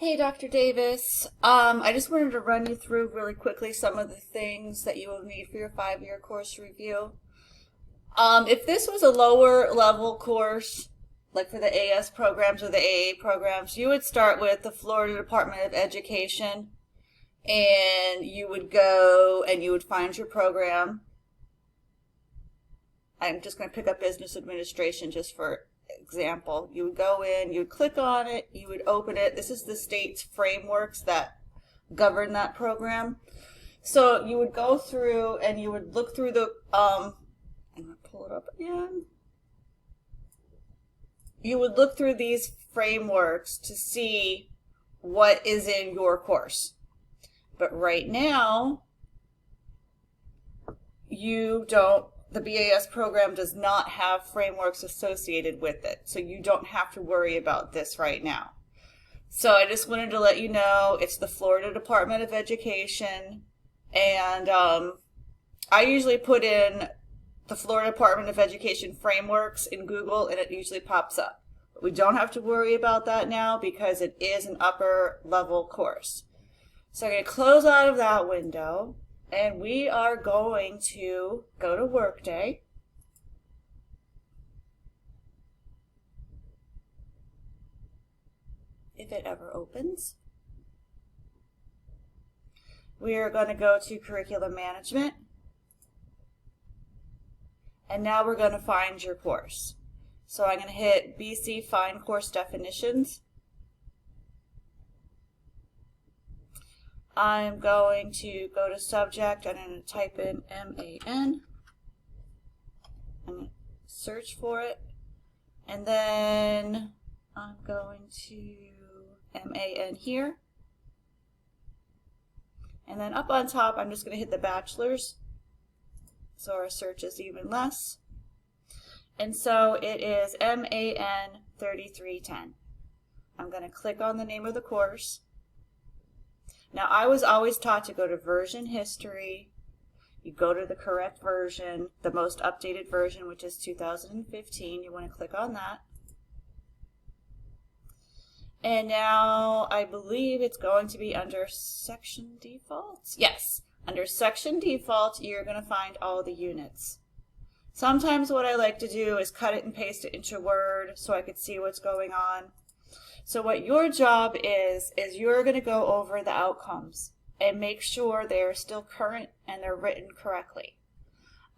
Hey, Dr. Davis. I just wanted to run you through really quickly some of the things that you will need for your 5-year course review. If this was a lower level course, like for the AS programs or the AA programs, you would start with the Florida Department of Education, and you would go and you would find your program. I'm just going to pick up business administration just for example. You would go in, you would click on it, you would open it. This is the state's frameworks that govern that program. So you would go through and you would look through the, I'm going to pull it up again. You would look through these frameworks to see what is in your course. But right now, the BAS program does not have frameworks associated with it, so you don't have to worry about this right now. So I just wanted to let you know it's the Florida Department of Education, and I usually put in the Florida Department of Education frameworks in Google, and it usually pops up. But we don't have to worry about that now because it is an upper level course. So I'm going to close out of that window. And we are going to go to Workday. If it ever opens. We are going to go to Curriculum Management. And now we're going to find your course. So I'm going to hit BC Find Course Definitions. I'm going to go to subject. I'm going to type in MAN. I'm going to search for it. And then I'm going to MAN here. And then up on top, I'm just going to hit the bachelor's. So our search is even less. And so it is MAN 3310. I'm going to click on the name of the course. Now, I was always taught to go to version history. You go to the correct version, the most updated version, which is 2015. You want to click on that. And now I believe it's going to be under section defaults. Yes, under section default, you're going to find all the units. Sometimes what I like to do is cut it and paste it into Word so I could see what's going on. So what your job is you're going to go over the outcomes and make sure they're still current and they're written correctly.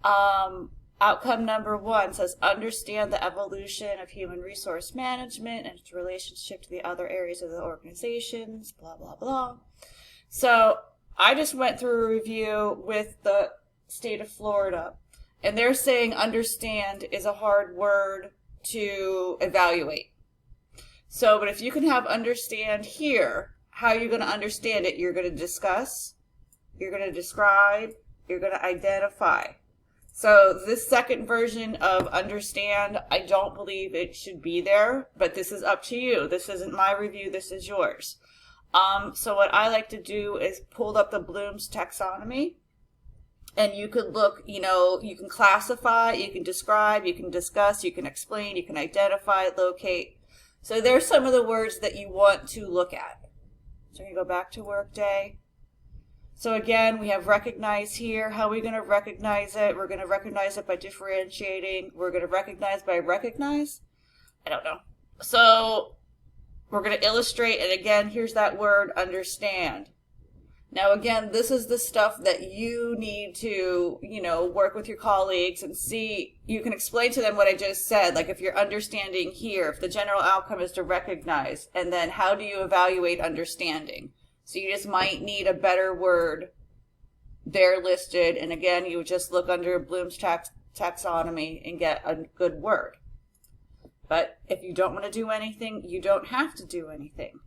Outcome number 1 says understand the evolution of human resource management and its relationship to the other areas of the organizations, blah, blah, blah. So I just went through a review with the state of Florida, and they're saying understand is a hard word to evaluate. So, but if you can have understand here, how you're going to understand it, you're going to discuss, you're going to describe, you're going to identify. So this second version of understand, I don't believe it should be there, but this is up to you. This isn't my review, this is yours. So what I like to do is pull up the Bloom's taxonomy, and you could look, you can classify, you can describe, you can discuss, you can explain, you can identify, locate. So there's some of the words that you want to look at. So you go back to Workday. So again, we have recognize here. How are we going to recognize it? We're going to recognize it by differentiating. We're going to recognize by recognize. I don't know. So we're going to illustrate, and again, here's that word understand. Now again, this is the stuff that you need to, work with your colleagues and see. You can explain to them what I just said, like if you're understanding here, if the general outcome is to recognize, and then how do you evaluate understanding? So you just might need a better word there listed, and again, you would just look under Bloom's taxonomy and get a good word. But if you don't want to do anything, you don't have to do anything.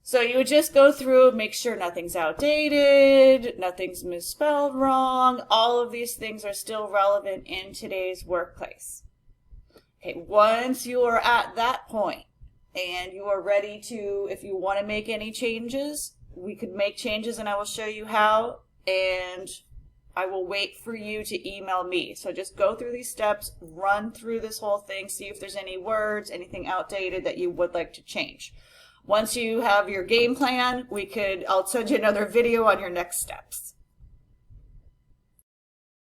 So you would just go through, make sure nothing's outdated, nothing's misspelled wrong. All of these things are still relevant in today's workplace. Okay, once you are at that point and you are ready to, if you want to make any changes, we could make changes and I will show you how, and I will wait for you to email me. So just go through these steps, run through this whole thing, see if there's any words, anything outdated that you would like to change. Once you have your game plan, I'll send you another video on your next steps.